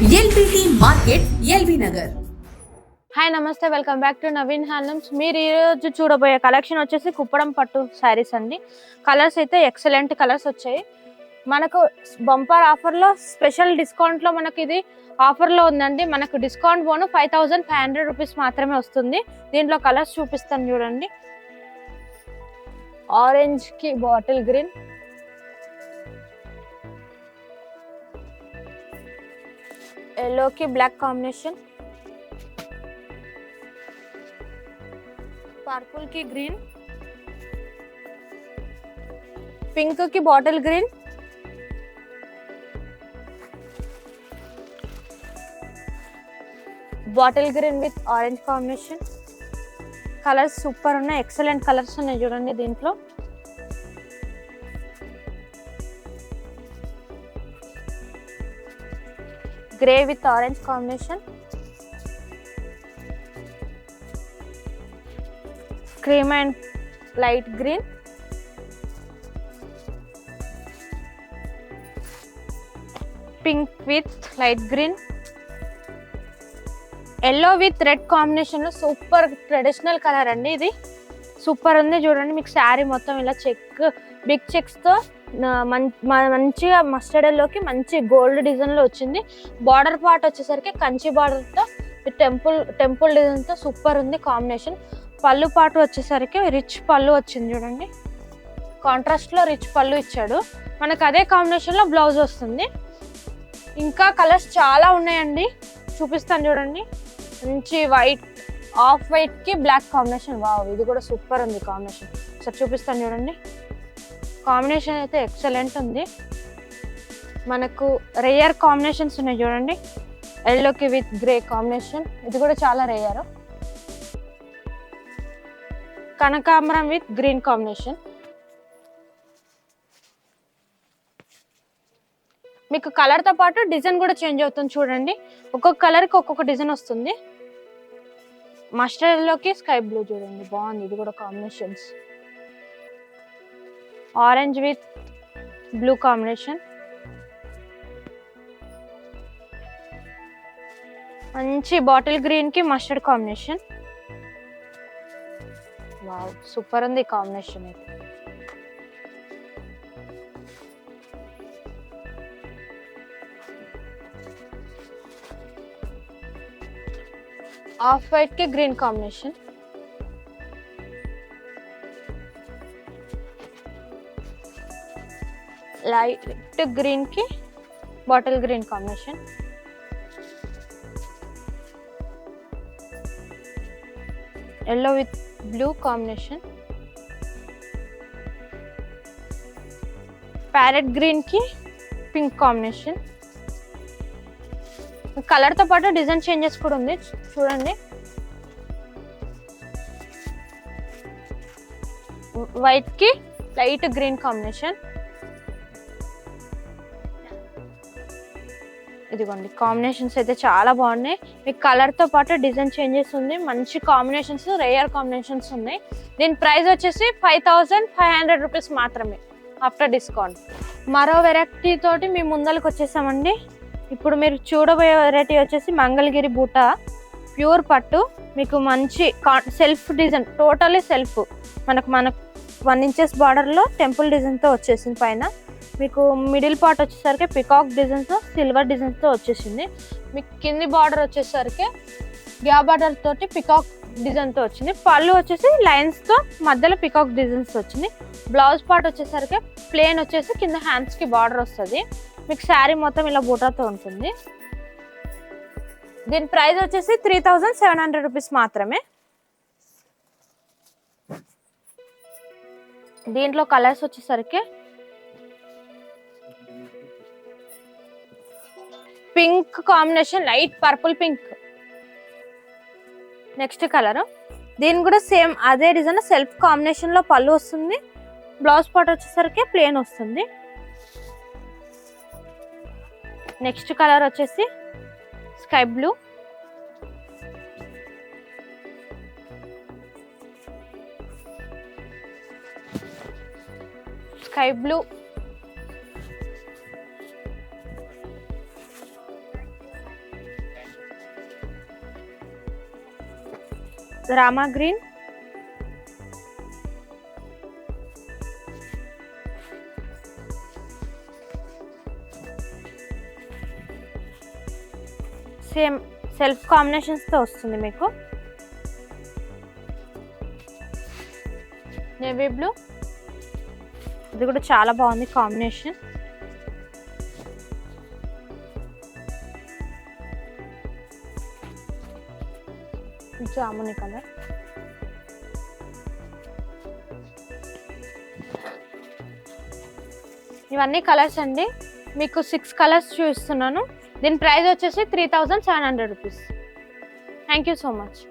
LBT market, LB Nagar. Hi నమస్తే, welcome back to Naveen handlooms. మీరు ఈరోజు చూడబోయే కలెక్షన్ వచ్చేసి కుప్పడం పట్టు శారీస్ అండి. కలర్స్ అయితే ఎక్సలెంట్ కలర్స్ వచ్చాయి. మనకు బంపర్ ఆఫర్లో స్పెషల్ డిస్కౌంట్లో మనకి ఇది ఆఫర్లో ఉందండి. మనకు డిస్కౌంట్ బోను 5500 రూపీస్ మాత్రమే వస్తుంది. దీంట్లో కలర్స్ చూపిస్తాను చూడండి. ఆరెంజ్కి బాటిల్ గ్రీన్, ఎల్లోకి బ్లాక్ కాంబినేషన్, पर्पल की ग्रीन, पिंक की bottle green, bottle green with orange combination. Colours super उन्नाई, एक्सलेंट कलर्स उन्नाई चूडंడి దీంట్లో. Grey with orange combination, cream and light green, pink with light green, yellow with red combination లో super traditional colour అండి. ఇది super ఉంది చూడండి. మీకు శారీ మొత్తం ఇలా చెక్ బిగ్ చెక్స్ తో మంచిగా మస్టర్డ్ ఎల్లోకి మంచి గోల్డ్ డిజైన్ లో వచ్చింది. బార్డర్ పార్ట్ వచ్చేసరికి కంచి బార్డర్ తో టెంపుల్ డిజైన్ తో సూపర్ ఉంది కాంబినేషన్. పళ్ళు పాటు వచ్చేసరికి రిచ్ పళ్ళు వచ్చింది చూడండి. కాంట్రాస్ట్ లో రిచ్ పళ్ళు ఇచ్చాడు. మనకు అదే కాంబినేషన్ లో బ్లౌజ్ వస్తుంది. ఇంకా కలర్స్ చాలా ఉన్నాయండి, చూపిస్తాను చూడండి. మంచి వైట్, ఆఫ్ వైట్ కి బ్లాక్ కాంబినేషన్. వావ్, ఇది కూడా సూపర్ ఉంది కాంబినేషన్. ఒకసారి చూపిస్తాను చూడండి. కాంబినేషన్ అయితే ఎక్సలెంట్ ఉంది. మనకు రేయర్ కాంబినేషన్స్ ఉన్నాయి చూడండి. ఎల్లోకి విత్ గ్రే కాంబినేషన్, ఇది కూడా చాలా రేయర్. కనకాంబరం విత్ గ్రీన్ కాంబినేషన్. మీకు కలర్ తో పాటు డిజైన్ కూడా చేంజ్ అవుతుంది చూడండి. ఒక్కొక్క కలర్ కి ఒక్కొక్క డిజైన్ వస్తుంది. మస్టర్డ్ లోకి స్కై బ్లూ చూడండి, బాగుంది. ఇది కూడా combinations. Orange with blue combination, మంచి బాటిల్ గ్రీన్ కి మస్టర్డ్ కాంబినేషన్. వావ్, సూపర్ ఉంది కాంబినేషన్ అయితే. ఆఫ్ వైట్ కి గ్రీన్ కాంబినేషన్, లైట్ గ్రీన్ కి bottle green combination, yellow with blue combination, parrot green కి పింక్ కాంబినేషన్. కలర్ తో పాటు డిజైన్ చేంజెస్ కూడా ఉంది చూడండి. వైట్ కి లైట్ గ్రీన్ కాంబినేషన్. ఇదిగోండి, కాంబినేషన్స్ అయితే చాలా బాగున్నాయి. మీకు కలర్ తో పాటు డిజైన్ చేంజెస్ ఉంది. మంచి కాంబినేషన్స్, రేయర్ కాంబినేషన్స్ ఉన్నాయి. దీని ప్రైస్ వచ్చేసి 5500 రూపీస్ మాత్రమే ఆఫ్టర్ డిస్కౌంట్. మరో వెరైటీ తోటి మీ ముందరికి వచ్చేసామండి. ఇప్పుడు మీరు చూడబోయే వెరైటీ వచ్చేసి మంగళగిరి బూట ప్యూర్ పట్టు. మీకు మంచి సెల్ఫ్ డిజైన్, టోటలీ సెల్ఫ్. మనకు 1 ఇంచెస్ బార్డర్లో టెంపుల్ డిజైన్తో వచ్చేసింది. పైన మీకు మిడిల్ పార్ట్ వచ్చేసరికి పికాక్ డిజైన్తో సిల్వర్ డిజైన్తో వచ్చేసింది. మీకు కింది బార్డర్ వచ్చేసరికి గ్యాప్ బార్డర్ తోటి పికాక్ డిజైన్తో వచ్చింది. పళ్ళు వచ్చేసి లైన్స్తో మధ్యలో పికాక్ డిజైన్స్ వచ్చింది. బ్లౌజ్ పార్ట్ వచ్చేసరికి ప్లేన్ వచ్చేసి కింద హ్యాండ్స్కి బార్డర్ వస్తుంది. మీకు శారీ మొత్తం ఇలా బూటాతో ఉంటుంది. దీని ప్రైస్ వచ్చేసి 3700 రూపీస్ మాత్రమే. దీంట్లో కలర్స్ వచ్చేసరికి pink combination, light purple pink. Next colour, దీని కూడా సేమ్ అదే డిజైన్, సెల్ఫ్ కాంబినేషన్ లో పళ్ళు వస్తుంది. బ్లౌజ్ పార్ట్ వచ్చేసరికి ప్లేన్ వస్తుంది. నెక్స్ట్ కలర్ వచ్చేసి sky blue, sky blue, Rama green, same self కాంబినేషన్స్తో వస్తుంది మీకు. నేవీ బ్లూ, ఇది కూడా చాలా బాగుంది కాంబినేషన్. జాముని కలర్, ఇవన్నీ కలర్స్ అండి. మీకు 6 కలర్స్ చూపిస్తున్నాను. దీని ప్రైస్ వచ్చేసి 3700 rupees. Thank you so much.